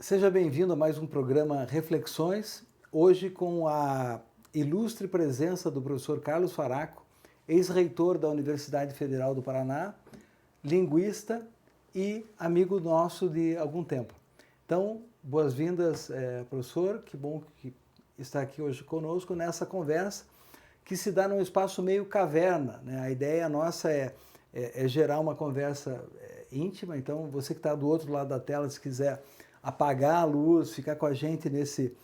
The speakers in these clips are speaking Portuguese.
Seja bem-vindo a mais um programa Reflexões, hoje com a ilustre presença do professor Carlos Faraco, ex-reitor da Universidade Federal do Paraná, linguista e amigo nosso de algum tempo. Então, boas-vindas, professor, que bom que está aqui hoje conosco nessa conversa que se dá num espaço meio caverna, né? A ideia nossa é gerar uma conversa íntima, então você que está do outro lado da tela, se quiser apagar a luz, ficar com a gente nesse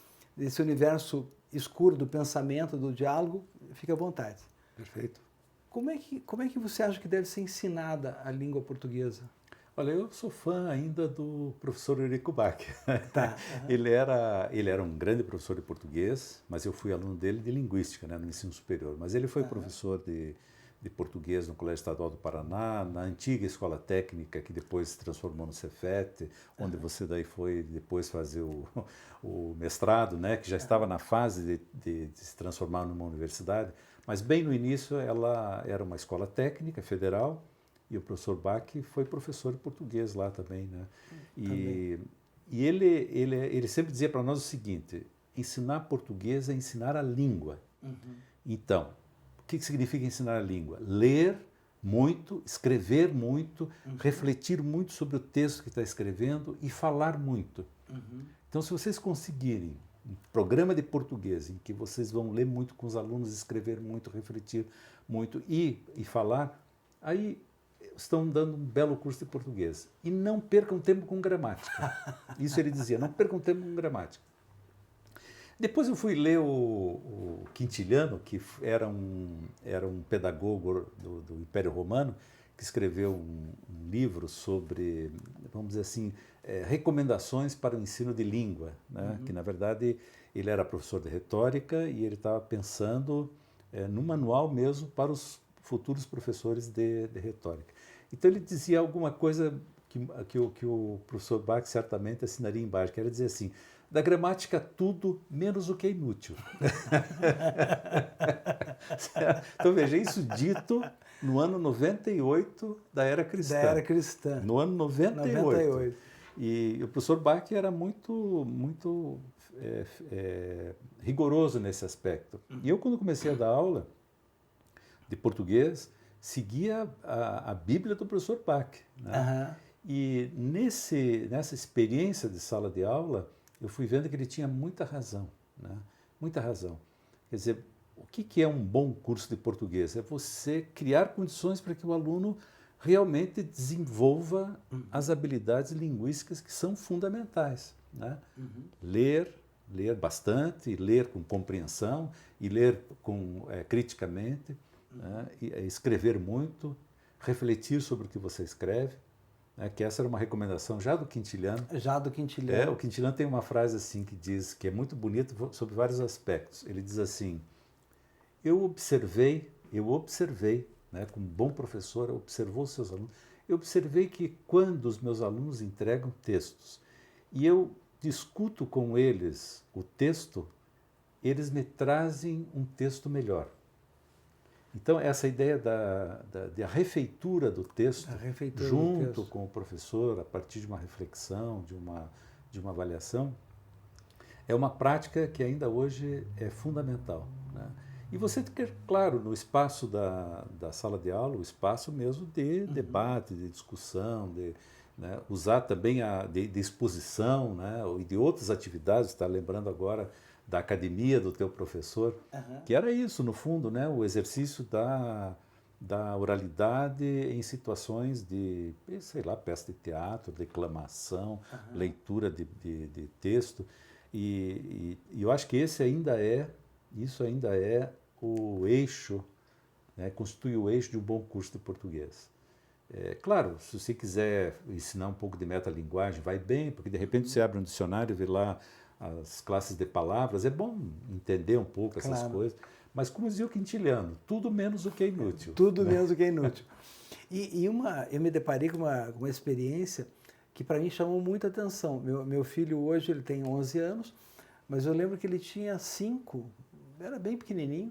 universo escuro do pensamento, do diálogo, fique à vontade. Perfeito. Como é que você acha que deve ser ensinada a língua portuguesa? Olha, eu sou fã ainda do professor Eurico Bach. Tá. Uhum. Ele era um grande professor de português, mas eu fui aluno dele de linguística, né, no ensino superior. Mas ele foi professor de português no Colégio Estadual do Paraná, na antiga escola técnica, que depois se transformou no Cefet, onde você daí foi depois fazer o mestrado, né, que já estava na fase de se transformar numa universidade. Mas bem no início ela era uma escola técnica federal, e o professor Bach foi professor de português lá também, né? E ele sempre dizia para nós o seguinte: ensinar português é ensinar a língua. Uhum. Então, o que significa ensinar a língua? Ler muito, escrever muito, refletir muito sobre o texto que está escrevendo e falar muito. Uhum. Então, se vocês conseguirem um programa de português em que vocês vão ler muito com os alunos, escrever muito, refletir muito e falar, aí estão dando um belo curso de português. E não percam tempo com gramática. Isso ele dizia, não percam tempo com gramática. Depois eu fui ler o Quintiliano, que era um pedagogo do Império Romano, que escreveu um livro sobre, vamos dizer assim, recomendações para o ensino de língua, né? Que na verdade ele era professor de retórica e ele estava pensando no manual mesmo para os futuros professores de retórica. Então ele dizia alguma coisa que o professor Bach certamente assinaria embaixo, que era dizer assim: da gramática tudo menos o que é inútil. Então veja, isso dito no ano 98 da Era Cristã. Da Era Cristã. No ano 98. E o professor Bach era muito rigoroso nesse aspecto. E eu, quando comecei a dar aula de português, seguia a Bíblia do professor Bach. Né? Uhum. E nessa experiência de sala de aula, eu fui vendo que ele tinha muita razão. Né? Muita razão. Quer dizer, o que é um bom curso de português? É você criar condições para que o aluno realmente desenvolva as habilidades linguísticas que são fundamentais. Né? Uhum. Ler bastante, ler com compreensão e ler criticamente. Né? E escrever muito, refletir sobre o que você escreve, né? Que essa era uma recomendação já do Quintiliano. Já do Quintiliano. O Quintiliano tem uma frase assim que diz, que é muito bonita sobre vários aspectos. Ele diz assim: eu observei, né, como bom professor, observou os seus alunos, eu observei que quando os meus alunos entregam textos e eu discuto com eles o texto, eles me trazem um texto melhor. Então, essa ideia da refeitura do texto, junto com o professor, a partir de uma reflexão, de uma avaliação, é uma prática que ainda hoje é fundamental. Né? E você quer, claro, no espaço da sala de aula, o espaço mesmo de debate, de discussão, né, usar também de exposição, né, e de outras atividades. Está lembrando agora da academia do teu professor, que era isso, no fundo, né, o exercício da oralidade em situações de, sei lá, peça de teatro, declamação, leitura de texto. E eu acho que isso ainda é o eixo, né, constitui o eixo de um bom curso de português. Claro, se você quiser ensinar um pouco de metalinguagem, vai bem, porque de repente você abre um dicionário e vê lá as classes de palavras, é bom entender um pouco essas coisas, mas como dizia o Quintiliano, tudo menos o que é inútil. Tudo menos o que é inútil. Eu me deparei com uma experiência que para mim chamou muita atenção. Meu filho hoje ele tem 11 anos, mas eu lembro que ele tinha 5, era bem pequenininho,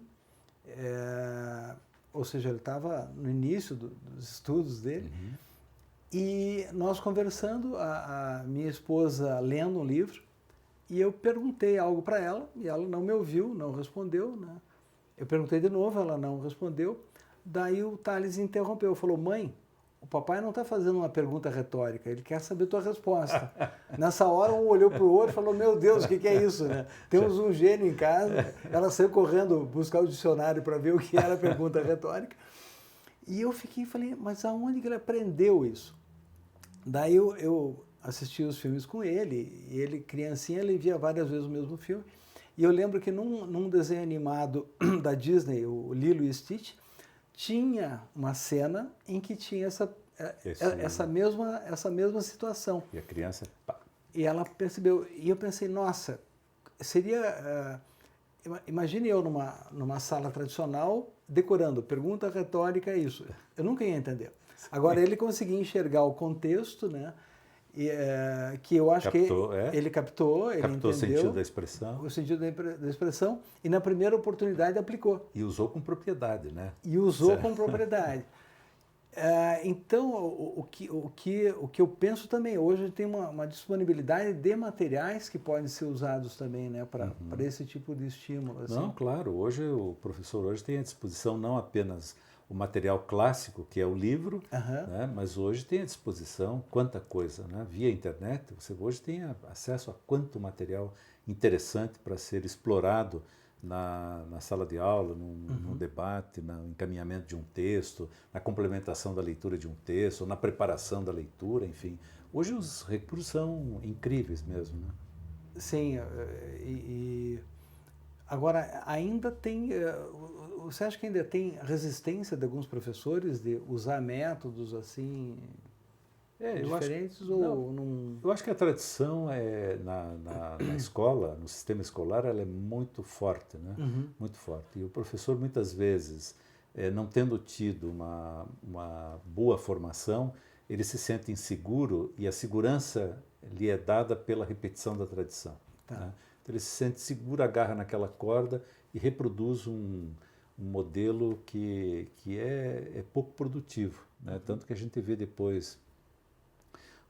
ou seja, ele estava no início dos estudos dele. E nós conversando, a minha esposa lendo um livro, e eu perguntei algo para ela, e ela não me ouviu, não respondeu, né? Eu perguntei de novo, ela não respondeu. Daí o Thales interrompeu, falou: mãe, o papai não está fazendo uma pergunta retórica, ele quer saber tua resposta. Nessa hora um olhou para o outro e falou: meu Deus, o que é isso, né? Temos um gênio em casa. Ela saiu correndo buscar o dicionário para ver o que era a pergunta retórica. E eu falei, mas aonde que ele aprendeu isso? Daí eu assisti os filmes com ele, e ele, criancinha, ele via várias vezes o mesmo filme. E eu lembro que num desenho animado da Disney, o Lilo e Stitch, tinha uma cena em que tinha essa mesma situação. E a criança... Pá. E ela percebeu, e eu pensei, nossa, seria... imagine eu numa sala tradicional, decorando, pergunta retórica, isso. Eu nunca ia entender. Agora, ele conseguia enxergar o contexto, né? Que eu acho captou, que ele captou, ele entendeu. O sentido da expressão. O sentido da expressão, e na primeira oportunidade aplicou. E usou com propriedade, né? E usou com propriedade. Então, o que eu penso também, hoje tem uma disponibilidade de materiais que podem ser usados também, né, para esse tipo de estímulo. Assim. Não, claro, hoje o professor hoje tem à disposição não apenas o material clássico, que é o livro, né, mas hoje tem à disposição quanta coisa, né? Via internet, você hoje tem acesso a quanto material interessante para ser explorado na sala de aula, num debate, no encaminhamento de um texto, na complementação da leitura de um texto, na preparação da leitura, enfim. Hoje os recursos são incríveis mesmo, né? Sim, agora ainda tem, você acha que ainda tem resistência de alguns professores de usar métodos assim diferentes ou não? Eu acho que a tradição na escola, no sistema escolar, ela é muito forte, né? Muito forte. E o professor muitas vezes, não tendo tido uma boa formação, ele se sente inseguro e a segurança lhe é dada pela repetição da tradição. Tá. Né? Então ele se sente seguro, agarra naquela corda e reproduz um modelo que é pouco produtivo, né? Tanto que a gente vê depois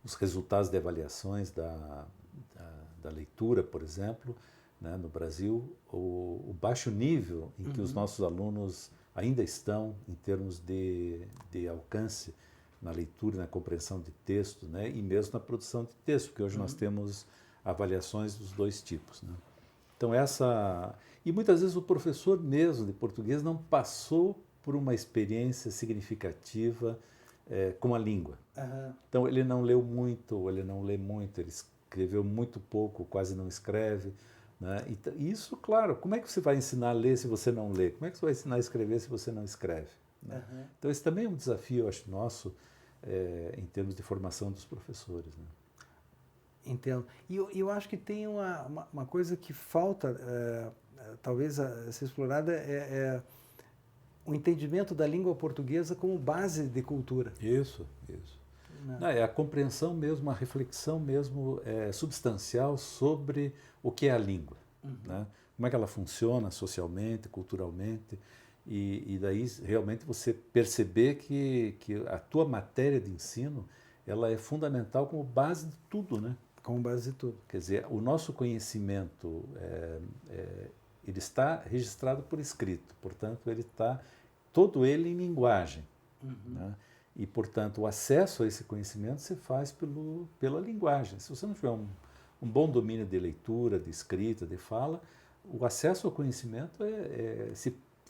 os resultados de avaliações da leitura, por exemplo, né, no Brasil, o baixo nível em que os nossos alunos ainda estão em termos de alcance na leitura, na compreensão de texto, né, e mesmo na produção de texto, porque hoje nós temos avaliações dos dois tipos. Né? Então e muitas vezes o professor mesmo de português não passou por uma experiência significativa com a língua. Então ele não leu muito, ele não lê muito, ele escreveu muito pouco, quase não escreve. Né? E isso, claro, como é que você vai ensinar a ler se você não lê? Como é que você vai ensinar a escrever se você não escreve? Né? Então esse também é um desafio, eu acho, nosso, em termos de formação dos professores. Né? Entendo. E eu acho que tem uma coisa que falta, talvez a ser explorada, o entendimento da língua portuguesa como base de cultura. Isso. Não, é a compreensão mesmo, a reflexão mesmo substancial sobre o que é a língua. Né? Como é que ela funciona socialmente, culturalmente, e daí realmente você perceber que a tua matéria de ensino ela é fundamental como base de tudo, né? Como base de tudo. Quer dizer, o nosso conhecimento ele está registrado por escrito, portanto ele está todo ele em linguagem, né? E portanto o acesso a esse conhecimento se faz pela linguagem. Se você não tiver um bom domínio de leitura, de escrita, de fala, o acesso ao conhecimento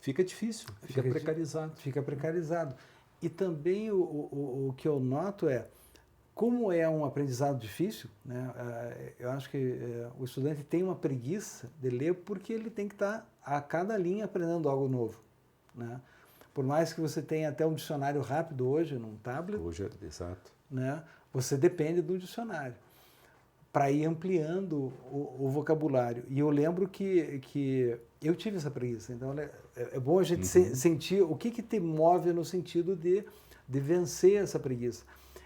fica difícil, fica precarizado. Fica precarizado. E também o que eu noto como é um aprendizado difícil, né? Eu acho que o estudante tem uma preguiça de ler porque ele tem que estar a cada linha aprendendo algo novo. Né? Por mais que você tenha até um dicionário rápido hoje num tablet, exato. Né? Você depende do dicionário para ir ampliando o vocabulário. E eu lembro que eu tive essa preguiça. Então é bom a gente sentir o que te move no sentido de vencer essa preguiça.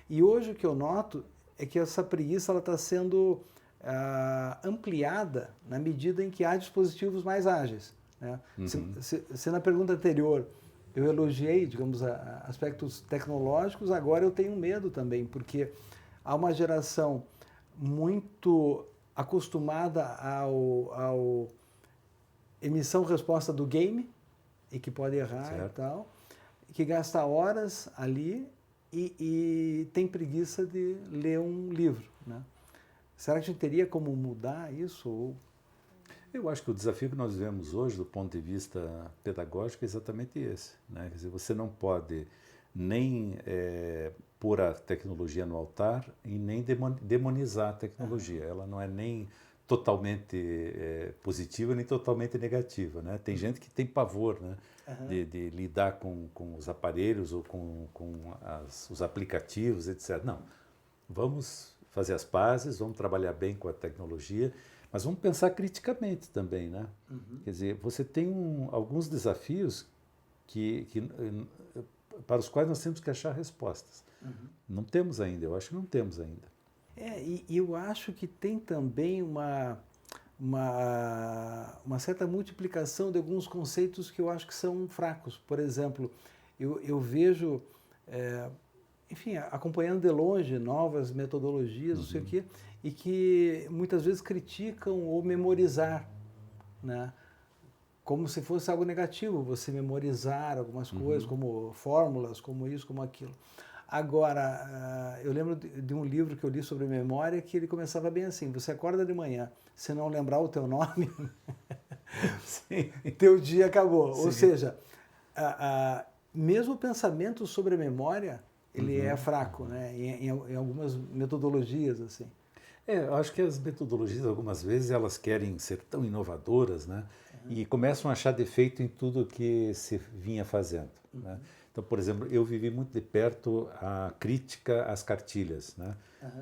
E hoje o que eu noto é que essa preguiça está sendo ampliada na medida em que há dispositivos mais ágeis. Né? Se na pergunta anterior eu elogiei, digamos, aspectos tecnológicos, agora eu tenho medo também, porque há uma geração muito acostumada ao emissão-resposta do game, e que pode errar certo. e tal, que gasta horas ali e tem preguiça de ler um livro, né? Será que a gente teria como mudar isso? Ou... Eu acho que o desafio que nós vivemos hoje, do ponto de vista pedagógico, é exatamente esse, né? Quer dizer, você não pode nem pôr a tecnologia no altar e nem demonizar a tecnologia. Ela não é nem totalmente positiva nem totalmente negativa, né? Tem gente que tem pavor, né? De lidar com os aparelhos ou com os aplicativos, etc. Não, vamos fazer as pazes, vamos trabalhar bem com a tecnologia, mas vamos pensar criticamente também, né? Quer dizer, você tem alguns desafios para os quais nós temos que achar respostas. Não temos ainda, eu acho que não temos ainda. E eu acho que tem também uma certa multiplicação de alguns conceitos que eu acho que são fracos. Por exemplo, eu vejo, enfim, acompanhando de longe novas metodologias, não sei o quê, e que muitas vezes criticam o memorizar, né? Como se fosse algo negativo, você memorizar algumas coisas, como fórmulas, como isso, como aquilo. Agora, eu lembro de um livro que eu li sobre memória que ele começava bem assim: você acorda de manhã, se não lembrar o teu nome, teu dia acabou. Sim. Ou seja, mesmo o pensamento sobre a memória, ele é fraco, né? Em algumas metodologias, assim. Eu acho que as metodologias, algumas vezes, elas querem ser tão inovadoras, né? E começam a achar defeito em tudo que se vinha fazendo, né? Então, por exemplo, eu vivi muito de perto a crítica às cartilhas, né?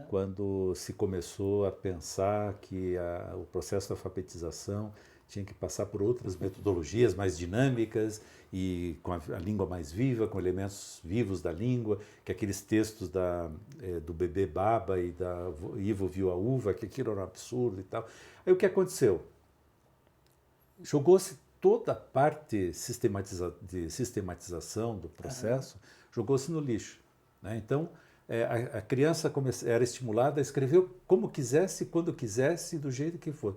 Quando se começou a pensar que o processo de alfabetização tinha que passar por outras metodologias mais dinâmicas e com a língua mais viva, com elementos vivos da língua, que aqueles textos do bebê baba e da Ivo viu a uva, que aquilo era um absurdo e tal. Aí o que aconteceu? Jogou-se toda a parte de sistematização do processo, jogou-se no lixo, né? Então, a criança era estimulada a escrever como quisesse, quando quisesse, do jeito que for.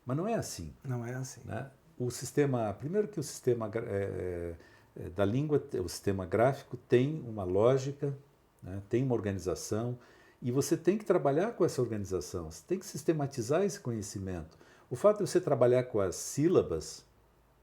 Mas não é assim. Não é assim. Né? Primeiro que o sistema da língua, o sistema gráfico tem uma lógica, né? Tem uma organização, e você tem que trabalhar com essa organização, você tem que sistematizar esse conhecimento. O fato de você trabalhar com as sílabas,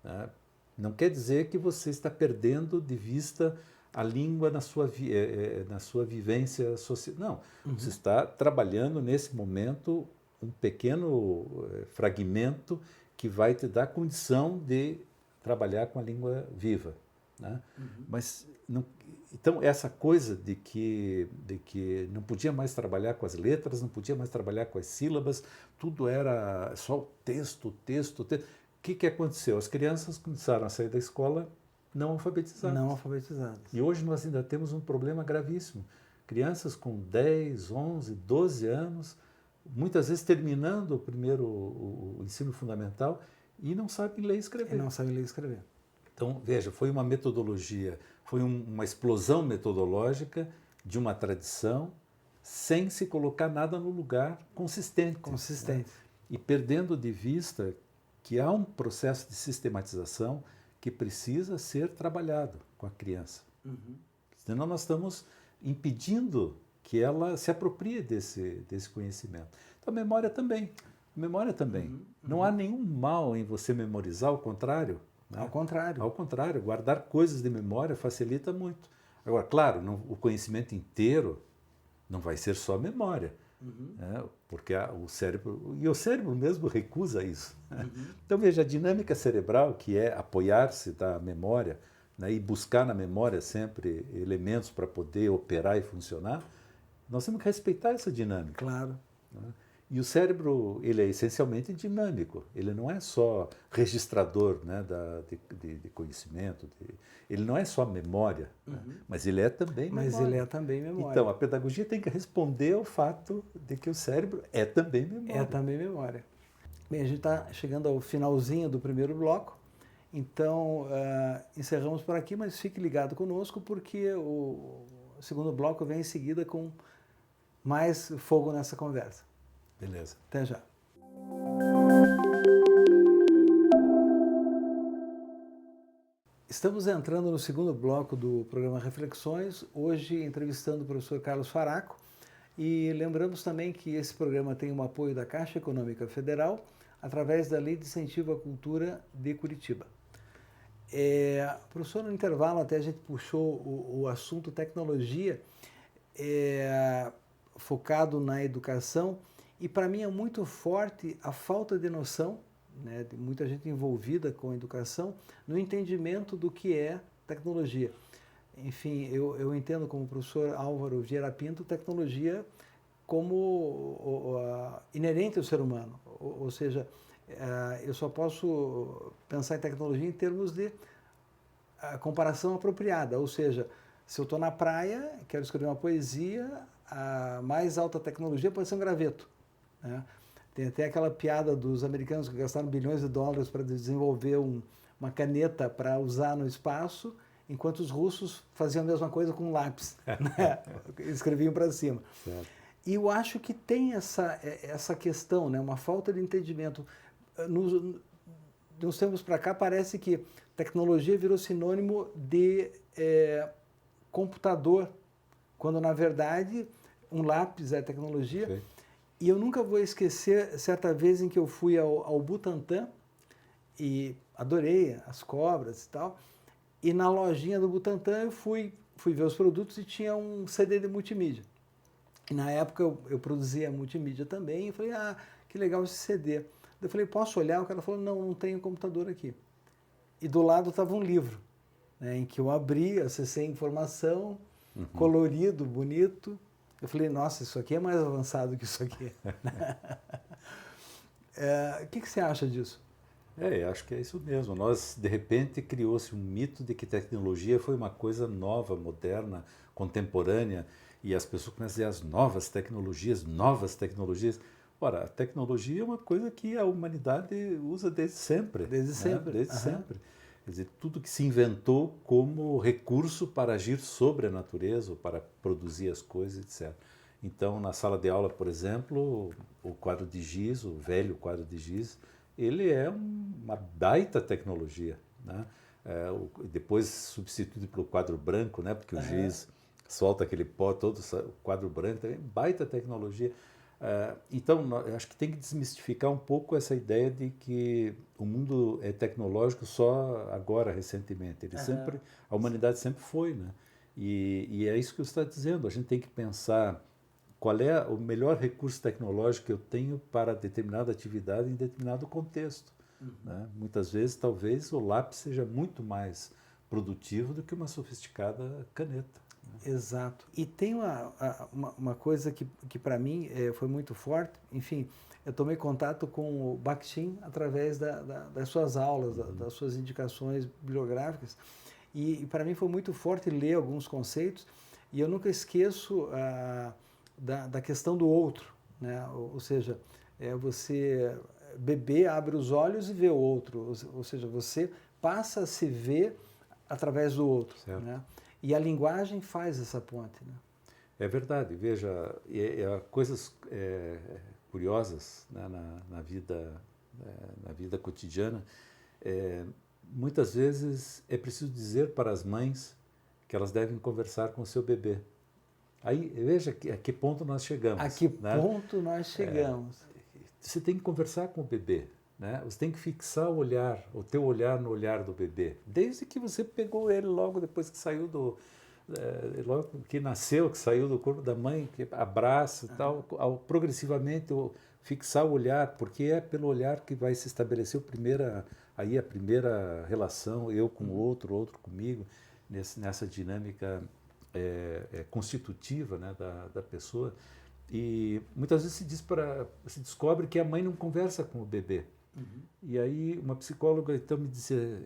né, não quer dizer que você está perdendo de vista a língua na sua vivência social. Não, você está trabalhando nesse momento um pequeno fragmento que vai te dar condição de trabalhar com a língua viva, né? Mas então essa coisa de que não podia mais trabalhar com as letras, não podia mais trabalhar com as sílabas, tudo era só o texto. O que aconteceu? As crianças começaram a sair da escola não alfabetizadas. Não alfabetizadas. E hoje nós ainda temos um problema gravíssimo. Crianças com 10, 11, 12 anos, muitas vezes terminando o ensino fundamental e não sabem ler e escrever. Então, veja, foi uma metodologia, foi uma explosão metodológica de uma tradição sem se colocar nada no lugar consistente. Né? E perdendo de vista que há um processo de sistematização que precisa ser trabalhado com a criança. Senão nós estamos impedindo que ela se aproprie desse conhecimento. Então a memória também. Não há nenhum mal em você memorizar, ao contrário. Né? Ao contrário, guardar coisas de memória facilita muito. Agora, claro, o conhecimento inteiro não vai ser só memória. Né? Porque o cérebro mesmo recusa isso. Então veja, a dinâmica cerebral, que é apoiar-se da memória, né, e buscar na memória sempre elementos para poder operar e funcionar, nós temos que respeitar essa dinâmica. Claro. Né? E o cérebro, ele é essencialmente dinâmico, ele não é só registrador, né, de conhecimento, ele não é só memória, né, mas ele é também memória. Então, a pedagogia tem que responder ao fato de que o cérebro é também memória. Bem, a gente está chegando ao finalzinho do primeiro bloco Então, encerramos por aqui, mas fique ligado conosco porque o segundo bloco vem em seguida com mais fogo nessa conversa. Beleza. Até já. Estamos entrando no segundo bloco do programa Reflexões, hoje entrevistando o professor Carlos Faraco, e lembramos também que esse programa tem o apoio da Caixa Econômica Federal através da Lei de Incentivo à Cultura de Curitiba. Professor, no intervalo até a gente puxou o assunto tecnologia, focado na educação, e para mim é muito forte a falta de noção, né, de muita gente envolvida com a educação, no entendimento do que é tecnologia. Enfim, eu entendo como o professor Álvaro Vieira Pinto, tecnologia como inerente ao ser humano, ou seja, eu só posso pensar em tecnologia em termos de comparação apropriada, ou seja, se eu estou na praia, quero escrever uma poesia, a mais alta tecnologia pode ser um graveto, né? Tem até aquela piada dos americanos que gastaram bilhões de dólares para desenvolver uma caneta para usar no espaço, enquanto os russos faziam a mesma coisa com um lápis, né? Escreviam para cima. Certo. E eu acho que tem essa questão, né? Uma falta de entendimento. De uns tempos para cá, parece que tecnologia virou sinônimo de computador, quando, na verdade, um lápis é tecnologia. Sim. E eu nunca vou esquecer certa vez em que eu fui ao Butantã e adorei as cobras e tal. E na lojinha do Butantã eu fui ver os produtos e tinha um CD de multimídia. E na época eu produzia multimídia também e falei, que legal esse CD. Eu falei, posso olhar? O cara falou, não tenho computador aqui. E do lado estava um livro, né, em que eu abri, acessei informação, colorido, bonito. Eu falei, nossa, isso aqui é mais avançado que isso aqui. O que você acha disso? Acho que é isso mesmo. Nós, de repente, criou-se um mito de que tecnologia foi uma coisa nova, moderna, contemporânea, e as pessoas começam a dizer novas tecnologias. Ora, a tecnologia é uma coisa que a humanidade usa desde sempre. Desde sempre. Desde sempre. Quer dizer, tudo que se inventou como recurso para agir sobre a natureza, ou para produzir as coisas, etc. Então, na sala de aula, por exemplo, o quadro de giz, o velho quadro de giz, ele é uma baita tecnologia, né? Depois substituído pelo quadro branco, né? Porque o giz solta aquele pó, todo o quadro branco também, baita tecnologia. Então, eu acho que tem que desmistificar um pouco essa ideia de que o mundo é tecnológico só agora, recentemente. A humanidade sempre foi, né? E é isso que você está dizendo. A gente tem que pensar qual é o melhor recurso tecnológico que eu tenho para determinada atividade em determinado contexto, né? Muitas vezes, talvez, o lápis seja muito mais produtivo do que uma sofisticada caneta. Exato. E tem uma coisa que para mim foi muito forte. Enfim, eu tomei contato com o Bakhtin através das suas aulas, das suas indicações bibliográficas. E para mim foi muito forte ler alguns conceitos. E eu nunca esqueço da questão do outro, né? Ou seja, você beber, abre os olhos e vê o outro. Ou seja, você passa a se ver através do outro, né? E a linguagem faz essa ponte, né? É verdade. Veja, coisas curiosas, né, na vida cotidiana. Muitas vezes é preciso dizer para as mães que elas devem conversar com o seu bebê. Aí, veja a que ponto nós chegamos. A que ponto nós chegamos. Você tem que conversar com o bebê, né? Você tem que fixar o teu olhar no olhar do bebê. Desde que você pegou ele logo depois que saiu logo que nasceu, que saiu do corpo da mãe, que abraça e tal, progressivamente fixar o olhar, porque é pelo olhar que vai se estabelecer a primeira relação, eu com o outro comigo, nessa dinâmica constitutiva, né, da pessoa. E muitas vezes se descobre que a mãe não conversa com o bebê. E aí uma psicóloga então me disse,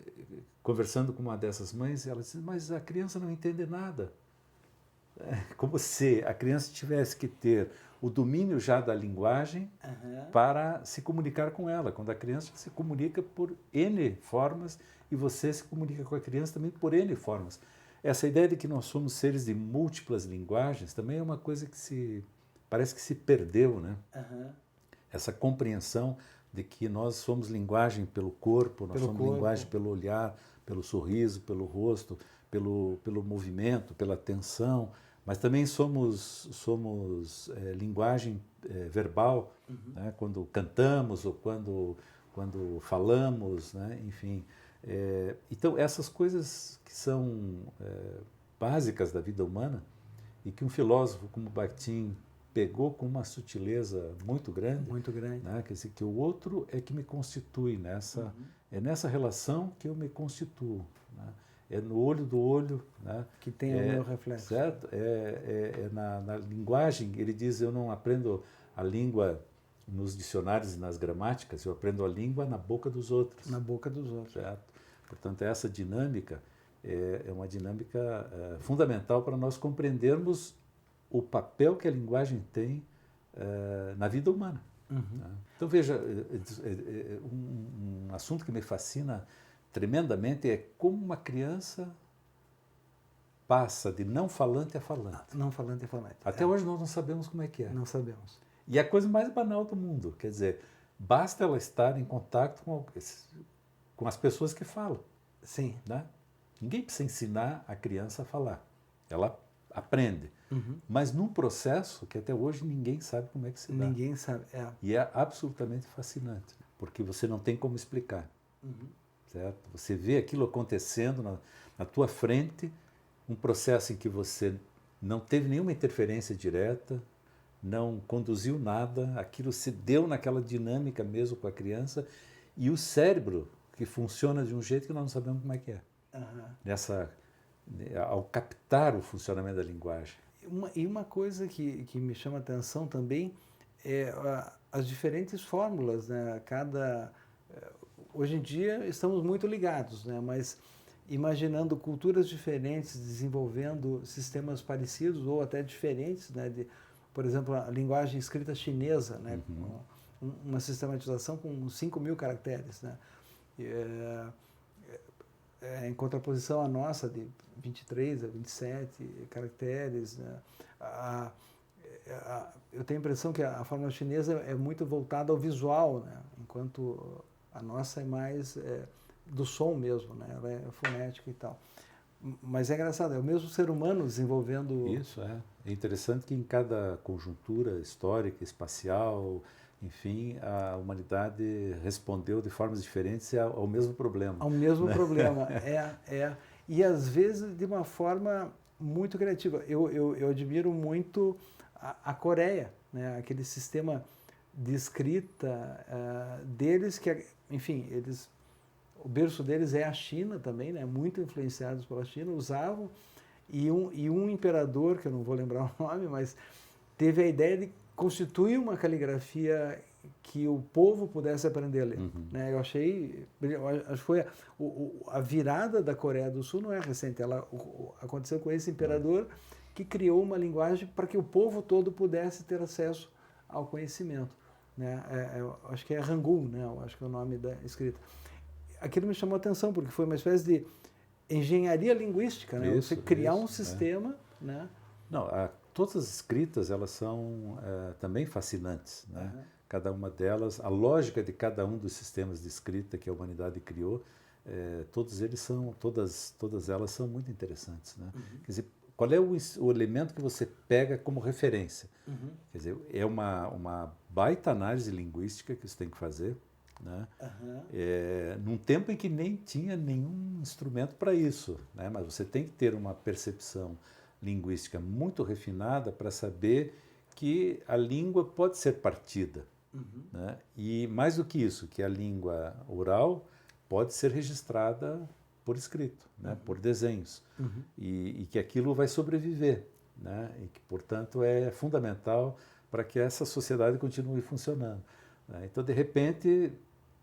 conversando com uma dessas mães, ela disse, mas a criança não entende nada. como se a criança tivesse que ter o domínio já da linguagem para se comunicar com ela. Quando a criança se comunica por N formas e você se comunica com a criança também por N formas. Essa ideia de que nós somos seres de múltiplas linguagens também é uma coisa que parece que se perdeu, né? Essa compreensão de que nós somos linguagem pelo corpo, nós somos linguagem pelo olhar, pelo sorriso, pelo rosto, pelo movimento, pela atenção, mas também somos linguagem verbal, né? Quando cantamos ou quando falamos, né? Enfim. Então, essas coisas que são básicas da vida humana e que um filósofo como Bakhtin pegou com uma sutileza muito grande, né? Quer dizer, que o outro é que me constitui, é nessa relação que eu me constituo, né? É no olho do olho, né? Que tem o meu reflexo. Certo? Na linguagem, ele diz, eu não aprendo a língua nos dicionários e nas gramáticas, eu aprendo a língua na boca dos outros. Na boca dos outros. Certo? Portanto, essa dinâmica é uma dinâmica fundamental para nós compreendermos o papel que a linguagem tem na vida humana. Né? Então, veja, um assunto que me fascina tremendamente é como uma criança passa de não falante a falante. Não falante a falante. Até hoje nós não sabemos como é que é. Não sabemos. E é a coisa mais banal do mundo. Quer dizer, basta ela estar em contato com as pessoas que falam. Sim. Né? Ninguém precisa ensinar a criança a falar. Ela aprende. Mas num processo que até hoje ninguém sabe como é que se dá. Ninguém sabe. E é absolutamente fascinante, porque você não tem como explicar. Certo? Você vê aquilo acontecendo na tua frente, um processo em que você não teve nenhuma interferência direta, não conduziu nada, aquilo se deu naquela dinâmica mesmo com a criança, e o cérebro que funciona de um jeito que nós não sabemos como é que é. Ao captar o funcionamento da linguagem. E uma coisa que me chama a atenção também é as diferentes fórmulas, né? Hoje em dia estamos muito ligados, né? Mas imaginando culturas diferentes, desenvolvendo sistemas parecidos ou até diferentes, né? Por exemplo, a linguagem escrita chinesa, né? Uma sistematização com 5.000 caracteres, né? Em contraposição à nossa, de 23 a 27 caracteres. Né? Eu tenho a impressão que a fórmula chinesa é muito voltada ao visual, né? Enquanto a nossa é mais do som mesmo, né? Ela é fonética e tal. Mas é engraçado, é o mesmo ser humano desenvolvendo... Isso, é. É interessante que em cada conjuntura histórica, espacial... Enfim, a humanidade respondeu de formas diferentes ao mesmo problema. Ao mesmo problema, E às vezes de uma forma muito criativa. Eu admiro muito a Coreia, né? Aquele sistema de escrita deles, que, enfim, o berço deles é a China também, né? Muito influenciados pela China, usavam, e um imperador, que eu não vou lembrar o nome, mas teve a ideia de constituir uma caligrafia que o povo pudesse aprender a ler. Né? Eu acho que foi a virada da Coreia do Sul, não é recente, ela aconteceu com esse imperador que criou uma linguagem para que o povo todo pudesse ter acesso ao conhecimento. Né? Eu acho que é Hangul, né? Eu acho que é o nome da escrita. Aquilo me chamou a atenção, porque foi uma espécie de engenharia linguística, né? Você criar um sistema... Né? Não, todas as escritas, elas são também fascinantes, né? Cada uma delas, a lógica de cada um dos sistemas de escrita que a humanidade criou, todas elas são muito interessantes, né? Quer dizer, qual é o elemento que você pega como referência? Quer dizer, é uma baita análise linguística que você tem que fazer, né? Num tempo em que nem tinha nenhum instrumento para isso, né? Mas você tem que ter uma percepção linguística muito refinada para saber que a língua pode ser partida. Né? E mais do que isso, que a língua oral pode ser registrada por escrito, né? Por desenhos, e que aquilo vai sobreviver, né? E que, portanto, é fundamental para que essa sociedade continue funcionando. Né? Então, de repente,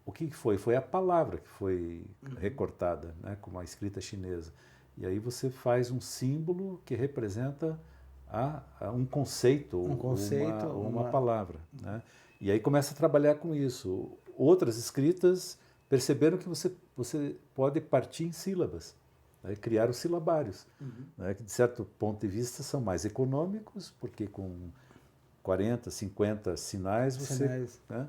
o que foi? Foi a palavra que foi recortada, né? Como a escrita chinesa. E aí você faz um símbolo que representa a um conceito, uma palavra. Né? E aí começa a trabalhar com isso. Outras escritas perceberam que você pode partir em sílabas, né? Criar os silabários, né? Que de certo ponto de vista são mais econômicos, porque com 40, 50 sinais você... Né?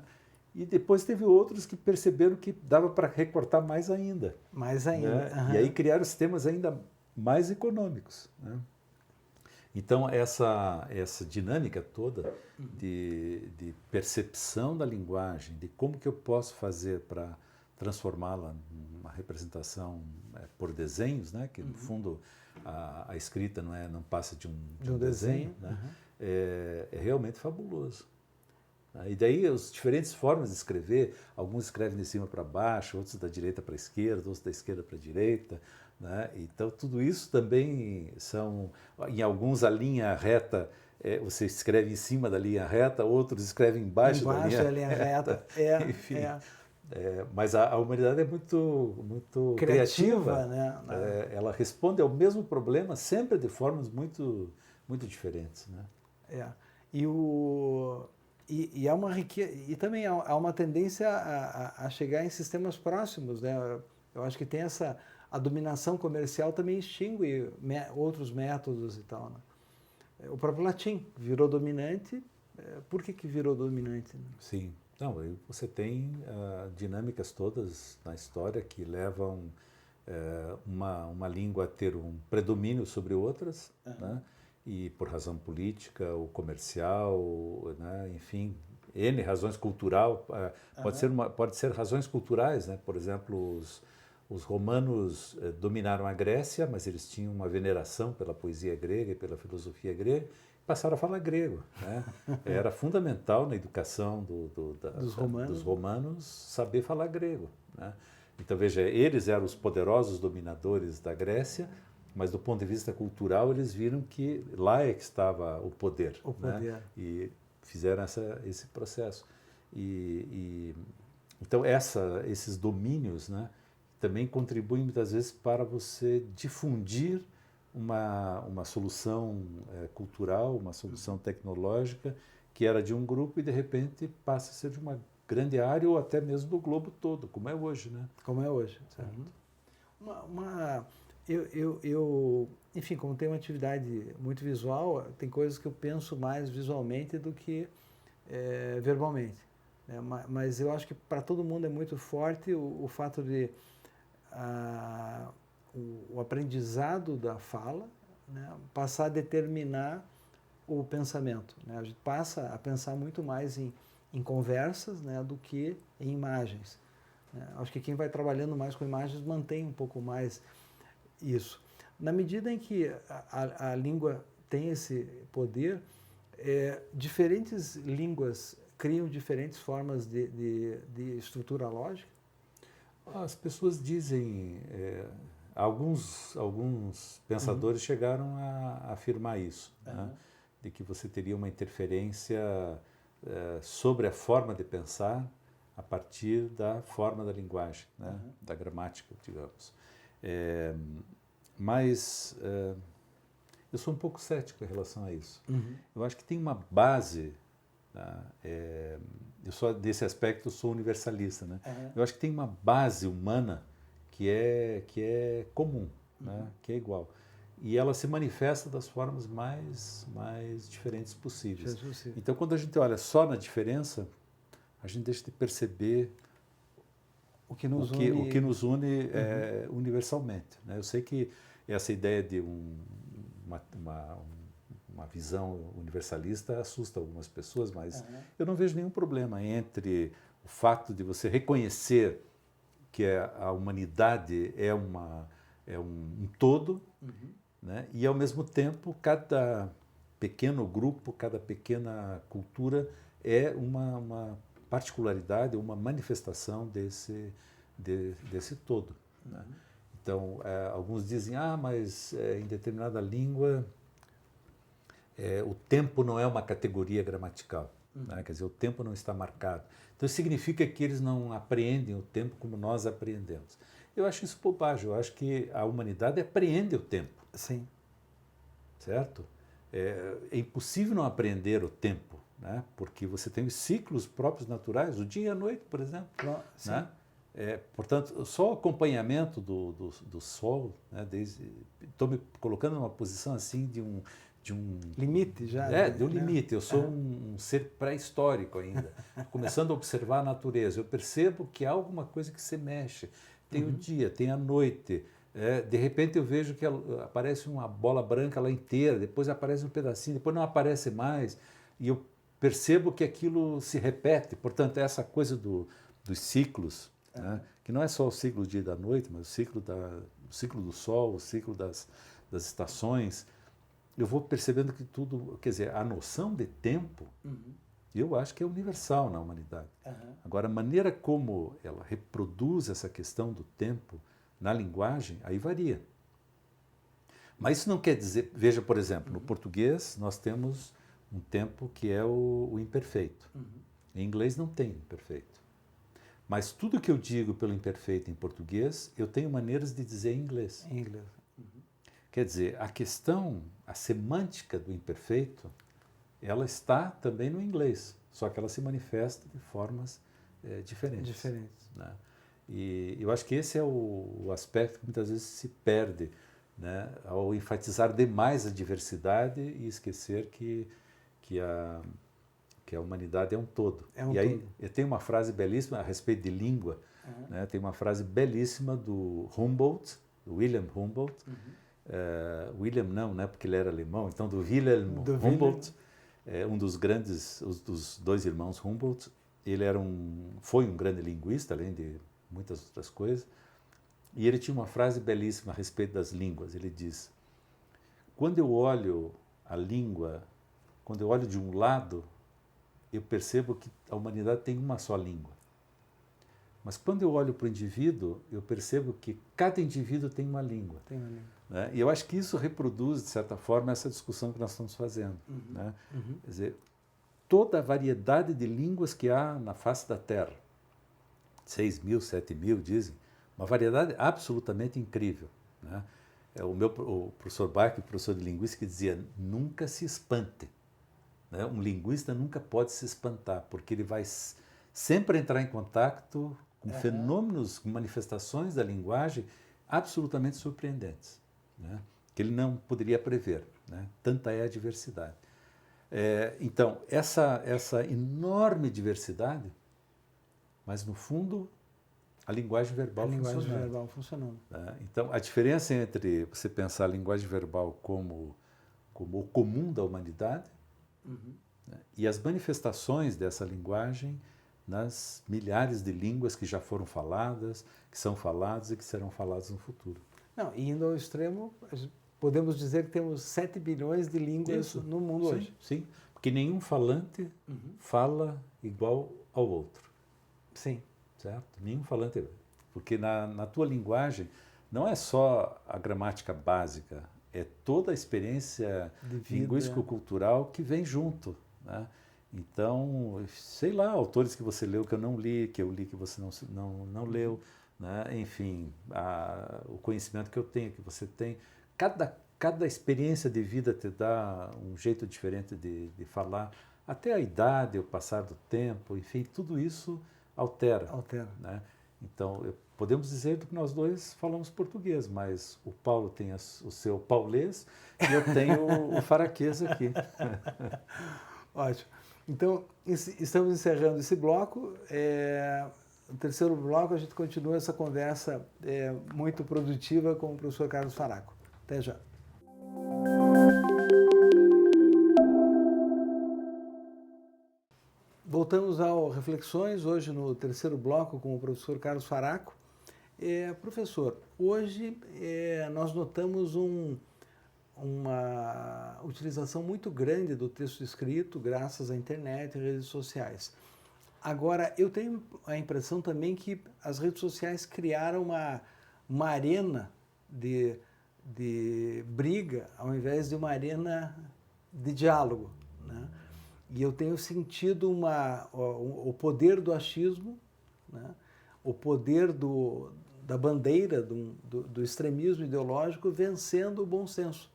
E depois teve outros que perceberam que dava para recortar mais ainda. Mais ainda. Né? E aí criaram sistemas ainda mais econômicos. Né? Então, essa dinâmica toda de percepção da linguagem, de como que eu posso fazer para transformá-la numa representação por desenhos, né? Que no fundo a escrita não passa de um desenho, né? É realmente fabuloso. E daí as diferentes formas de escrever, alguns escrevem de cima para baixo, outros da direita para a esquerda, outros da esquerda para a direita. Né? Então tudo isso também são, em alguns a linha reta, você escreve em cima da linha reta, outros escrevem embaixo da linha reta. Enfim, mas a humanidade é muito criativa, né? Ela responde ao mesmo problema sempre de formas muito diferentes. Né? E há uma riqueza, e também há uma tendência a chegar em sistemas próximos, né? Eu acho que tem a dominação comercial também extingue outros métodos e tal, né? O próprio latim virou dominante. Por que virou dominante? Né? Sim. Não, você tem dinâmicas todas na história que levam uma língua a ter um predomínio sobre outras, né? E por razão política ou comercial, né? Enfim, N razões cultural, pode ser razões culturais, né? Por exemplo, os romanos dominaram a Grécia, mas eles tinham uma veneração pela poesia grega e pela filosofia grega, e passaram a falar grego. Né? Era fundamental na educação dos romanos saber falar grego. Né? Então, veja, eles eram os poderosos dominadores da Grécia, mas do ponto de vista cultural eles viram que lá é que estava o poder. Né? E fizeram esse processo. Então, esses domínios, né, também contribuem muitas vezes para você difundir uma solução cultural, uma solução tecnológica que era de um grupo e de repente passa a ser de uma grande área ou até mesmo do globo todo, como é hoje, né? Como é hoje, certo. Enfim, como tenho uma atividade muito visual, tem coisas que eu penso mais visualmente do que verbalmente. Né? Mas eu acho que para todo mundo é muito forte o fato de o aprendizado da fala, né, passar a determinar o pensamento. Né? A gente passa a pensar muito mais em conversas, né, do que em imagens. Né? Acho que quem vai trabalhando mais com imagens mantém um pouco mais isso. Na medida em que a língua tem esse poder, diferentes línguas criam diferentes formas de estrutura lógica. As pessoas dizem, alguns pensadores chegaram a afirmar isso, né? De que você teria uma interferência sobre a forma de pensar a partir da forma da linguagem, né? Da gramática, digamos. Mas eu sou um pouco cético em relação a isso. Eu acho que tem uma base, né? Desse aspecto, eu sou universalista, né? Eu acho que tem uma base humana que é comum, né? Que é igual. E ela se manifesta das formas mais diferentes possíveis. Então, quando a gente olha só na diferença, a gente deixa de perceber o que nos une universalmente. Né? Eu sei que essa ideia de uma visão universalista assusta algumas pessoas, mas eu não vejo nenhum problema entre o fato de você reconhecer que a humanidade é um todo, né? E, ao mesmo tempo, cada pequeno grupo, cada pequena cultura é uma particularidade, uma manifestação desse todo. Né? Então, alguns dizem, mas em determinada língua o tempo não é uma categoria gramatical. Né? Quer dizer, o tempo não está marcado. Então, isso significa que eles não apreendem o tempo como nós apreendemos. Eu acho isso bobagem. Eu acho que a humanidade apreende o tempo. Sim. Certo? é impossível não aprender o tempo, né? Porque você tem os ciclos próprios naturais, o dia e a noite, por exemplo. Né? Portanto, só o acompanhamento do Sol, né? Estou me colocando numa posição assim de um limite já. De um limite. Eu sou um ser pré-histórico ainda, começando a observar a natureza. Eu percebo que há alguma coisa que se mexe. Tem o dia, tem a noite. De repente eu vejo que aparece uma bola branca lá inteira, depois aparece um pedacinho, depois não aparece mais. E eu percebo que aquilo se repete. Portanto, essa coisa dos ciclos, né? Que não é só o ciclo do dia e da noite, mas o ciclo do sol, o ciclo das estações. Eu vou percebendo que tudo, quer dizer, a noção de tempo, eu acho que é universal na humanidade. Agora, a maneira como ela reproduz essa questão do tempo na linguagem, aí varia. Mas isso não quer dizer, veja, por exemplo, no português nós temos um tempo que é o imperfeito. Em inglês não tem imperfeito. Mas tudo que eu digo pelo imperfeito em português, eu tenho maneiras de dizer em inglês. Em inglês. Quer dizer, a semântica do imperfeito, ela está também no inglês, só que ela se manifesta de formas diferentes. Né? E eu acho que esse é o aspecto que muitas vezes se perde, né? Ao enfatizar demais a diversidade e esquecer que a humanidade é um todo. E aí eu tenho uma frase belíssima a respeito de língua, né? Tem uma frase belíssima do Humboldt, do Wilhelm Humboldt. William não, né, porque ele era alemão, então do Wilhelm Humboldt, um dos grandes, dos dois irmãos Humboldt. Ele foi um grande linguista, além de muitas outras coisas, e ele tinha uma frase belíssima a respeito das línguas. Ele diz: quando eu olho a língua, quando eu olho de um lado, eu percebo que a humanidade tem uma só língua. Mas quando eu olho para o indivíduo, eu percebo que cada indivíduo tem uma língua. Né? E eu acho que isso reproduz, de certa forma, essa discussão que nós estamos fazendo. Né? Quer dizer, toda a variedade de línguas que há na face da Terra, 6.000, 7.000, dizem, uma variedade absolutamente incrível. Né? O professor Bach, professor de linguística, dizia: nunca se espante. Né? Um linguista nunca pode se espantar, porque ele vai sempre entrar em contato com fenômenos, com manifestações da linguagem absolutamente surpreendentes, né? Que ele não poderia prever. Né? Tanta é a diversidade. Então, essa enorme diversidade, mas no fundo a linguagem verbal funcionando. Né? Então, a diferença entre você pensar a linguagem verbal como o comum da humanidade, né? E as manifestações dessa linguagem nas milhares de línguas que já foram faladas, que são faladas e que serão faladas no futuro. Não, e indo ao extremo, podemos dizer que temos 7 bilhões de línguas no mundo hoje. Sim, porque nenhum falante fala igual ao outro. Sim. Certo? Nenhum falante. Porque na tua linguagem não é só a gramática básica, é toda a experiência linguístico-cultural que vem junto. Né? Então, sei lá, autores que você leu que eu não li, que eu li que você não leu, né? Enfim, o conhecimento que eu tenho, que você tem. Cada experiência de vida te dá um jeito diferente de falar. Até a idade, o passar do tempo, enfim, tudo isso altera. Né? Então, podemos dizer que nós dois falamos português, mas o Paulo tem o seu paulês e eu tenho o faraquês aqui. Ótimo. Então, estamos encerrando esse bloco. No terceiro bloco, a gente continua essa conversa muito produtiva com o professor Carlos Faraco. Até já. Voltamos ao Reflexões, hoje no terceiro bloco com o professor Carlos Faraco. Professor, hoje nós notamos uma utilização muito grande do texto escrito graças à internet e redes sociais. Agora, eu tenho a impressão também que as redes sociais criaram uma arena de briga ao invés de uma arena de diálogo, né? E eu tenho sentido o poder do achismo, né? O poder da bandeira do extremismo ideológico vencendo o bom senso.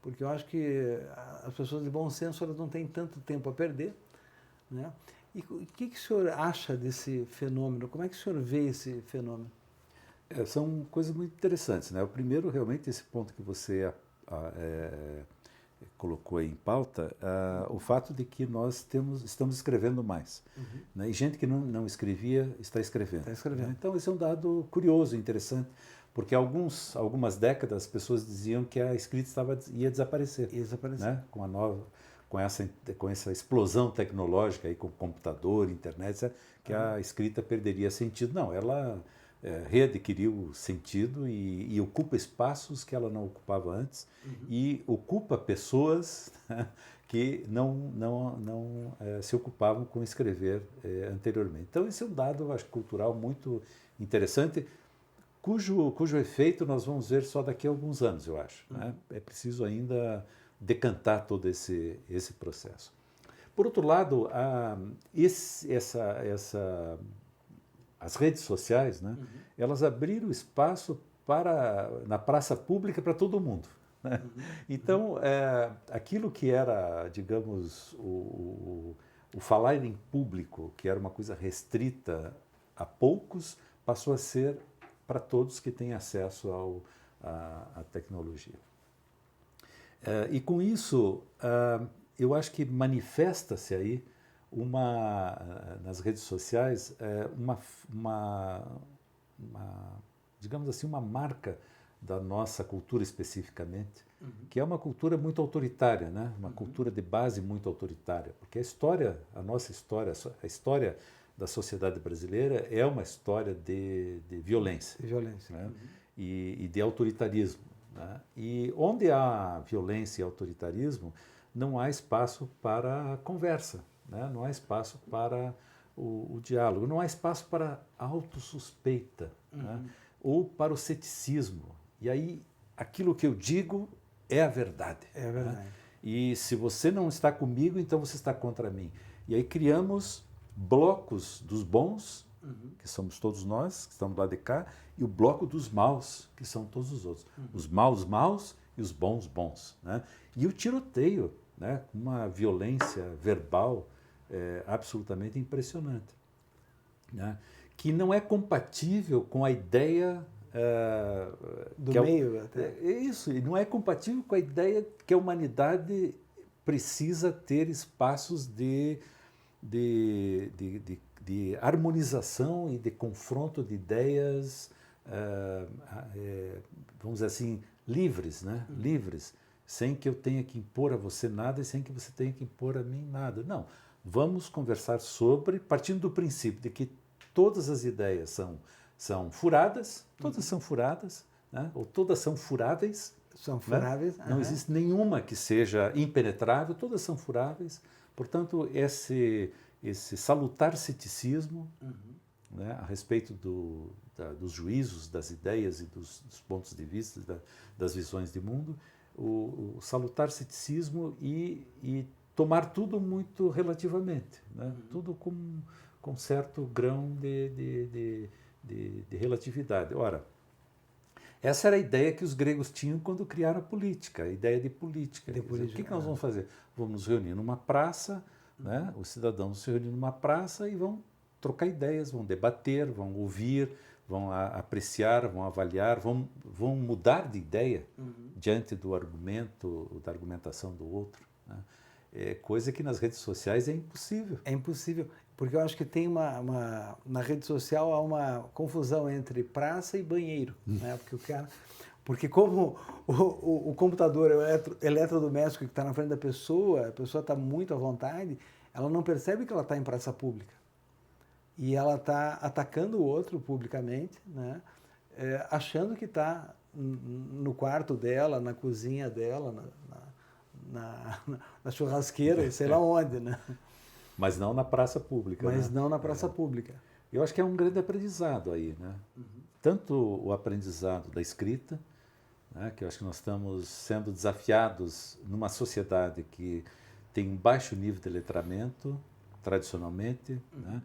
porque eu acho que as pessoas de bom senso elas não têm tanto tempo a perder, né? E o que o senhor acha desse fenômeno? Como é que o senhor vê esse fenômeno? São coisas muito interessantes, né? O primeiro, realmente, esse ponto que você colocou aí em pauta, o fato de que nós estamos escrevendo mais. Né? E gente que não escrevia está escrevendo. Está escrevendo. Né? Então, esse é um dado curioso, interessante, porque algumas décadas as pessoas diziam que a escrita ia desaparecer. Ia desaparecer. Né? Com essa explosão tecnológica, aí, com computador, internet, que a escrita perderia sentido. Não, ela readquiriu sentido e ocupa espaços que ela não ocupava antes e ocupa pessoas que não se ocupavam com escrever anteriormente. Então, esse é um dado, acho, cultural muito interessante, cujo efeito nós vamos ver só daqui a alguns anos, eu acho. Né? É preciso ainda decantar todo esse processo. Por outro lado, as redes sociais, né, elas abriram espaço na praça pública para todo mundo. Né? Então, aquilo que era, digamos, o falar em público, que era uma coisa restrita a poucos, passou a ser para todos que têm acesso à tecnologia. E com isso, eu acho que manifesta-se aí nas redes sociais digamos assim, uma marca da nossa cultura especificamente, que é uma cultura muito autoritária, né? Uma cultura de base muito autoritária, porque a nossa história, a história da sociedade brasileira é uma história de violência. De violência. Né? E de autoritarismo. Né? E onde há violência e autoritarismo, não há espaço para a conversa, né? Não há espaço para o diálogo, não há espaço para a autossuspeita, né? Ou para o ceticismo. E aí, aquilo que eu digo é a verdade. É a verdade. Né? E se você não está comigo, então você está contra mim. E aí criamos blocos dos bons, que somos todos nós, que estamos lá de cá, e o bloco dos maus, que são todos os outros. Os maus e os bons. Né? E o tiroteio, né? Uma violência verbal absolutamente impressionante. Né? Que não é compatível com a ideia... do meio até. Isso, e não é compatível com a ideia que a humanidade precisa ter espaços de harmonização e de confronto de ideias, vamos dizer assim, livres, né? Livres, sem que eu tenha que impor a você nada e sem que você tenha que impor a mim nada. Não, vamos conversar partindo do princípio de que todas as ideias são furadas, todas são furadas, né? Ou todas são furáveis. São furáveis. Né? Não existe nenhuma que seja impenetrável, todas são furáveis. Portanto, esse salutar ceticismo, né, a respeito dos juízos, das ideias e dos pontos de vista, das visões de mundo, o salutar ceticismo e tomar tudo muito relativamente, né? Tudo com certo grão de relatividade. Ora, essa era a ideia que os gregos tinham quando criaram a política, a ideia de política. O que nós vamos fazer? Vamos nos reunir numa praça, né? Os cidadãos se reúnem numa praça e vão trocar ideias, vão debater, vão ouvir, vão apreciar, vão avaliar, vão mudar de ideia diante do argumento, da argumentação do outro. Né? É coisa que nas redes sociais é impossível. É impossível, porque eu acho que tem na rede social há uma confusão entre praça e banheiro, né? Porque como o computador, o eletrodoméstico que está na frente da pessoa, a pessoa está muito à vontade, ela não percebe que ela está em praça pública. E ela está atacando o outro publicamente, né? Achando que está no quarto dela, na cozinha dela, na churrasqueira, sei lá onde, né? Mas não na praça pública. Mas não na praça pública. Eu acho que é um grande aprendizado aí, né? Tanto o aprendizado da escrita, né, que eu acho que nós estamos sendo desafiados numa sociedade que tem um baixo nível de letramento, tradicionalmente, né?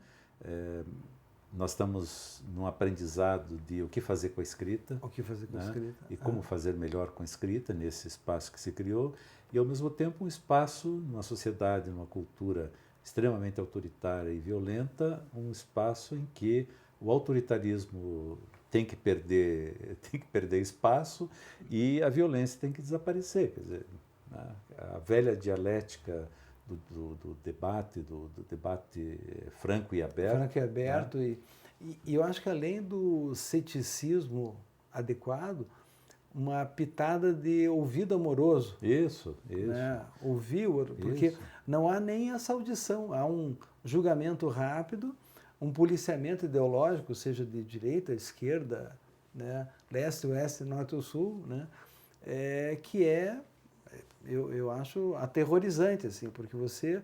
nós estamos num aprendizado de o que fazer com a escrita. O que fazer com a escrita. E como fazer melhor com a escrita nesse espaço que se criou. E, ao mesmo tempo, um espaço, numa sociedade, numa cultura extremamente autoritária e violenta, um espaço em que o autoritarismo tem que perder espaço e a violência tem que desaparecer. Quer dizer, né? A velha dialética do debate franco e aberto. Franco e aberto. Né? E eu acho que além do ceticismo adequado, uma pitada de ouvido amoroso. Isso. Né? Ouvir o outro, porque não há nem essa audição, há um julgamento rápido, um policiamento ideológico, seja de direita, esquerda, né? Leste, oeste, norte ou sul, né? Que eu acho aterrorizante, assim, porque você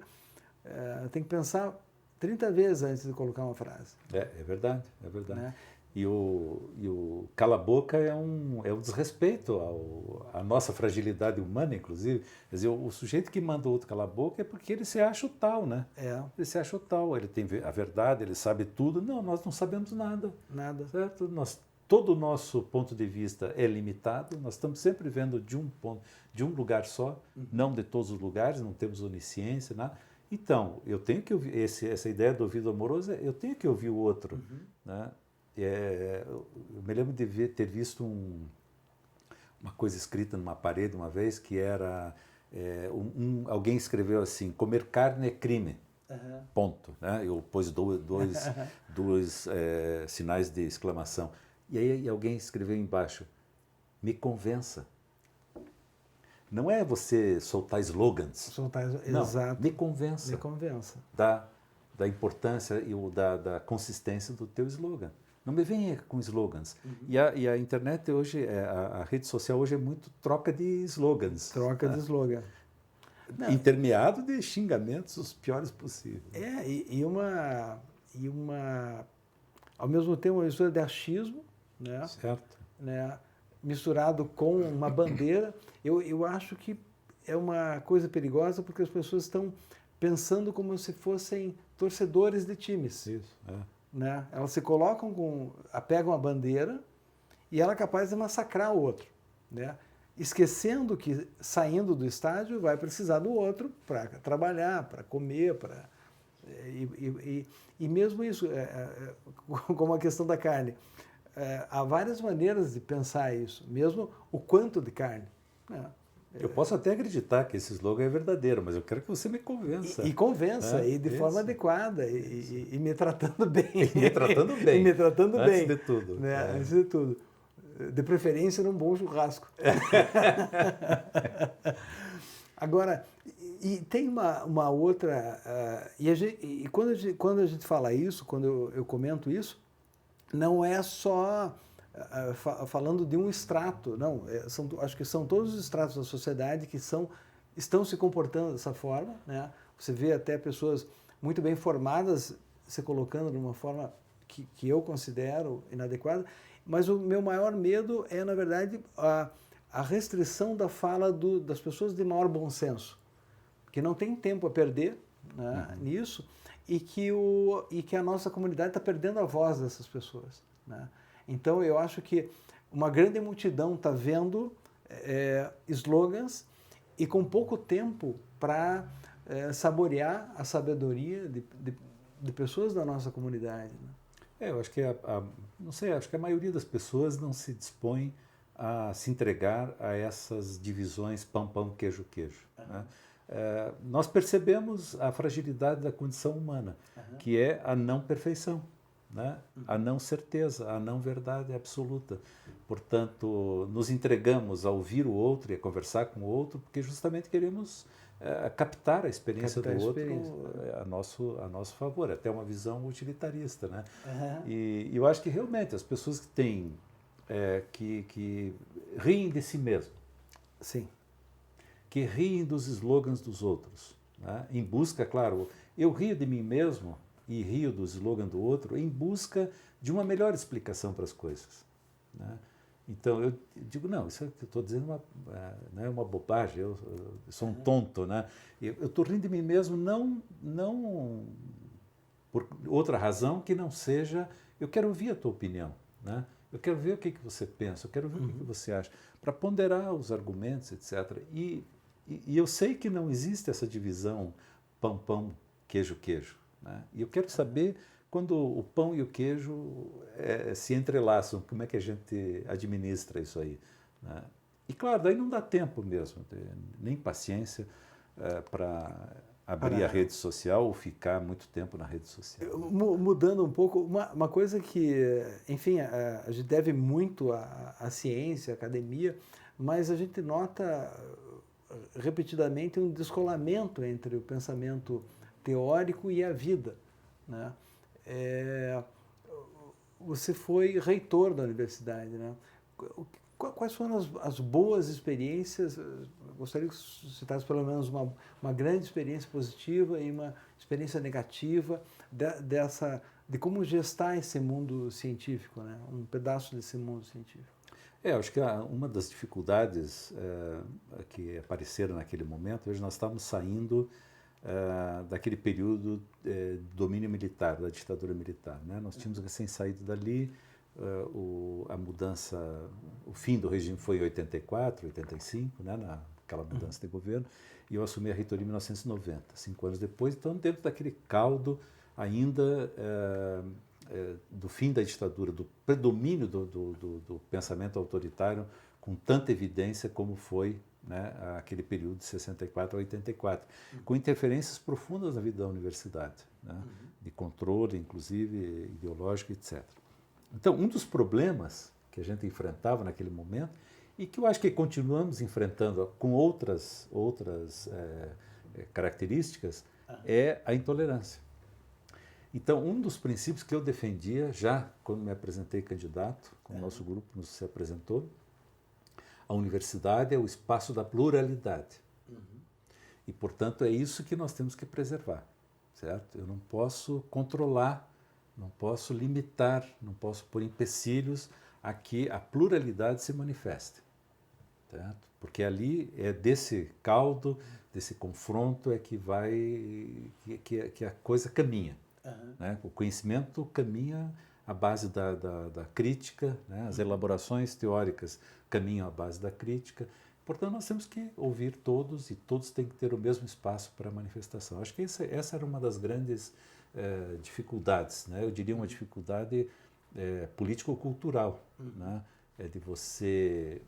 tem que pensar 30 vezes antes de colocar uma frase. É verdade. Né? E o cala-boca é um desrespeito à nossa fragilidade humana, inclusive. Quer dizer, o sujeito que manda o outro cala-boca é porque ele se acha o tal, né? Ele se acha o tal, ele tem a verdade, ele sabe tudo. Não, nós não sabemos nada. Nada. Certo? Todo o nosso ponto de vista é limitado, nós estamos sempre vendo de um lugar só, não de todos os lugares, não temos onisciência, nada. Então, eu tenho que ouvir, essa ideia do ouvido amoroso, eu tenho que ouvir o outro. Né? Eu me lembro de ter visto uma coisa escrita numa parede uma vez, que era, alguém escreveu assim, comer carne é crime. Ponto. Né? Eu pus dois sinais de exclamação. E aí alguém escreveu embaixo, me convença. Não é você soltar slogans. Não, exato. me convença. Me convença. Da importância e da consistência do teu slogan. Não me venha com slogans. E a internet hoje, a rede social hoje é muito troca de slogans. Troca de slogan. Intermeado de xingamentos os piores possíveis. E ao mesmo tempo, uma mistura de achismo, né? Certo. Né? Misturado com uma bandeira. Eu acho que é uma coisa perigosa porque as pessoas estão pensando como se fossem torcedores de times. Isso, Né? Elas se colocam pegam a bandeira e ela é capaz de massacrar o outro. Né? Esquecendo que saindo do estádio vai precisar do outro para trabalhar, para comer, e mesmo isso, como a questão da carne. Há várias maneiras de pensar isso, mesmo o quanto de carne. Né? Eu posso até acreditar que esse slogan é verdadeiro, mas eu quero que você me convença. E convença, e de forma adequada, e me tratando bem. E me tratando bem. E me tratando antes bem. De tudo. Né? Antes de tudo. De preferência num bom churrasco. Agora, e tem uma outra... quando a gente fala isso, quando eu comento isso, não é só falando de um extrato, não. Acho que são todos os estratos da sociedade que estão se comportando dessa forma. Né? Você vê até pessoas muito bem formadas se colocando de uma forma que eu considero inadequada, mas o meu maior medo é, na verdade, a restrição da fala das pessoas de maior bom senso, que não tem tempo a perder, né, nisso, e que a nossa comunidade está perdendo a voz dessas pessoas. Né? Então, eu acho que uma grande multidão está vendo slogans e com pouco tempo para saborear a sabedoria de pessoas da nossa comunidade. Né? Eu acho que não sei, acho que a maioria das pessoas não se dispõe a se entregar a essas divisões pão, queijo. Né? Nós percebemos a fragilidade da condição humana, que é a não perfeição, né? A não certeza, a não verdade absoluta. Portanto, nos entregamos a ouvir o outro e a conversar com o outro, porque justamente queremos captar a experiência do outro a nosso favor, até uma visão utilitarista. Né? E eu acho que realmente as pessoas que têm, que riem de si mesmo, sim, que riem dos slogans dos outros, né? Em busca, claro, eu rio de mim mesmo e rio do slogan do outro em busca de uma melhor explicação para as coisas. Né? Então, eu digo, não, isso que eu estou dizendo não é uma bobagem, eu sou um tonto. Né? Eu estou rindo de mim mesmo não por outra razão que não seja, eu quero ouvir a tua opinião, né? Eu quero ver o que você pensa, eu quero ver o que você acha, para ponderar os argumentos, etc. E eu sei que não existe essa divisão pão-pão, queijo-queijo, né? E eu quero saber quando o pão e o queijo se entrelaçam, como é que a gente administra isso aí, né? E claro, daí não dá tempo mesmo, nem paciência para abrir a rede social ou ficar muito tempo na rede social. Mudando um pouco, uma coisa que, enfim, a gente deve muito à ciência, à academia, mas a gente nota repetidamente um descolamento entre o pensamento teórico e a vida, né? Você foi reitor da universidade, né? Quais foram as boas experiências? Gostaria que você citasse pelo menos uma grande experiência positiva e uma experiência negativa de como gestar esse mundo científico, né? Um pedaço desse mundo científico. Acho que uma das dificuldades que apareceram naquele momento, hoje nós estávamos saindo daquele período de domínio militar, da ditadura militar, né? Nós tínhamos recém saído dali, a mudança, o fim do regime foi em 84, 85, né? Naquela mudança de governo, e eu assumi a reitoria em 1990, 5 anos depois, então dentro daquele caldo ainda do fim da ditadura, do predomínio do pensamento autoritário com tanta evidência como foi, né, aquele período de 64 a 84, com interferências profundas na vida da universidade, né, de controle, inclusive ideológico, etc. Então, um dos problemas que a gente enfrentava naquele momento, e que eu acho que continuamos enfrentando com outras características, é a intolerância. Então, um dos princípios que eu defendia já quando me apresentei candidato, quando o nosso grupo nos se apresentou, a universidade é o espaço da pluralidade. E, portanto, é isso que nós temos que preservar, certo? Eu não posso controlar, não posso limitar, não posso pôr empecilhos a que a pluralidade se manifeste, certo? Porque ali é desse caldo, desse confronto é que que a coisa caminha. Né? O conhecimento caminha à base da crítica, né? As elaborações teóricas caminham à base da crítica. Portanto, nós temos que ouvir todos e todos têm que ter o mesmo espaço para manifestação. Acho que essa era uma das grandes dificuldades, né? Eu diria uma dificuldade político-cultural, né? É de você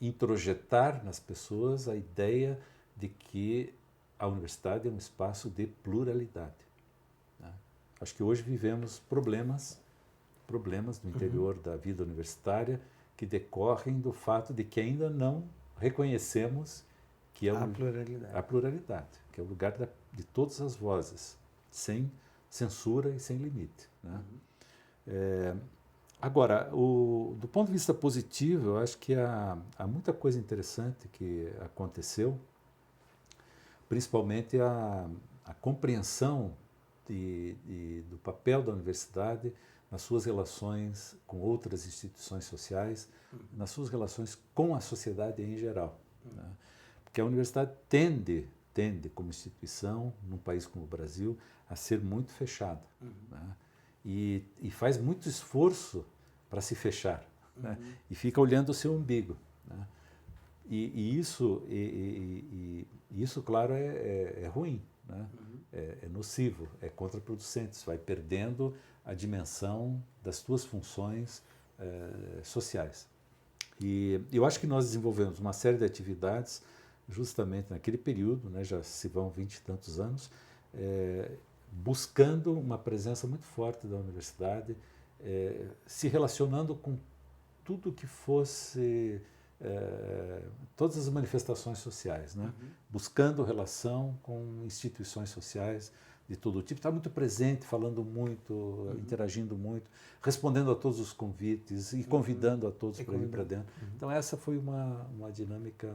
introjetar nas pessoas a ideia de que a universidade é um espaço de pluralidade. Né? Acho que hoje vivemos problemas no interior da vida universitária que decorrem do fato de que ainda não reconhecemos que é a pluralidade, que é o lugar de todas as vozes, sem censura e sem limite. Né? Agora, do ponto de vista positivo, eu acho que há muita coisa interessante que aconteceu, principalmente a compreensão do papel da universidade nas suas relações com outras instituições sociais, nas suas relações com a sociedade em geral. Né? Porque a universidade tende, como instituição, num país como o Brasil, a ser muito fechada. Né? E faz muito esforço para se fechar, né? E fica olhando o seu umbigo. Né? E isso, claro, é ruim, né? É nocivo, é contraproducente, isso vai perdendo a dimensão das suas funções sociais. E eu acho que nós desenvolvemos uma série de atividades justamente naquele período, né, já se vão 20 e tantos anos, buscando uma presença muito forte da universidade, se relacionando com tudo que fosse, todas as manifestações sociais, né? Buscando relação com instituições sociais de todo tipo, está muito presente, falando muito, interagindo muito, respondendo a todos os convites e convidando a todos para ir para dentro. Então essa foi uma dinâmica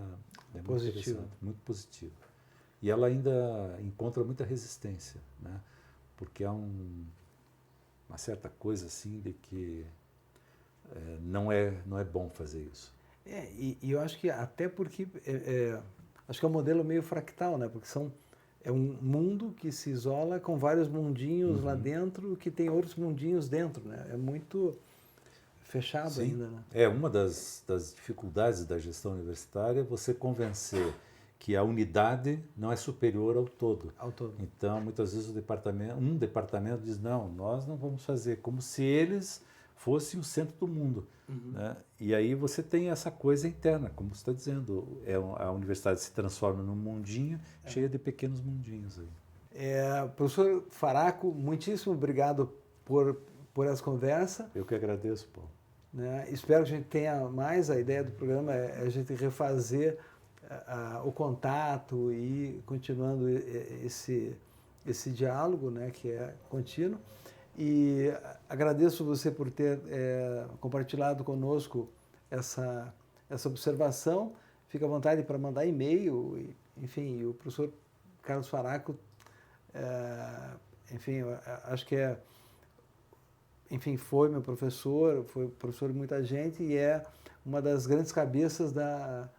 muito interessante, muito positiva. E ela ainda encontra muita resistência, né? Porque há uma certa coisa assim de que não é bom fazer isso. E eu acho que até porque acho que é um modelo meio fractal, né? Porque são é um mundo que se isola com vários mundinhos lá dentro, que tem outros mundinhos dentro, né? É muito fechado. Sim. Ainda, né? É uma das dificuldades da gestão universitária, você convencer que a unidade não é superior ao todo. Então, muitas vezes um departamento diz, não, nós não vamos fazer, como se eles fossem o centro do mundo. Né? E aí você tem essa coisa interna, como você está dizendo, a universidade se transforma num mundinho cheio de pequenos mundinhos. Aí. Professor Faraco, muitíssimo obrigado por essa conversa. Eu que agradeço, Paulo. Né? Espero que a gente tenha mais. A ideia do programa é a gente refazer o contato e continuando esse diálogo, né, que é contínuo. E agradeço você por ter compartilhado conosco essa observação. Fica à vontade para mandar e-mail. Enfim, o professor Carlos Faraco, enfim, acho que enfim, foi meu professor, foi professor de muita gente e é uma das grandes cabeças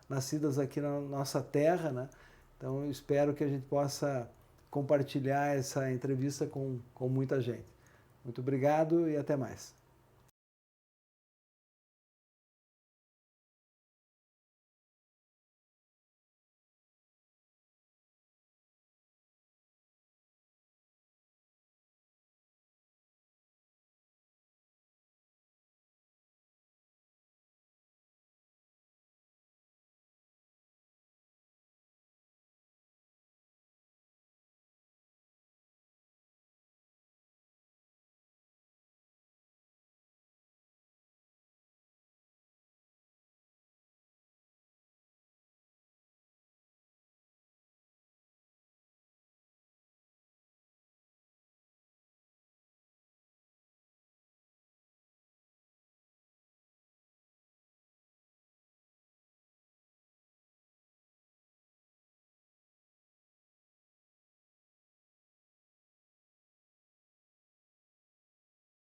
nascidas aqui na nossa terra, né? Então, eu espero que a gente possa compartilhar essa entrevista com muita gente. Muito obrigado e até mais.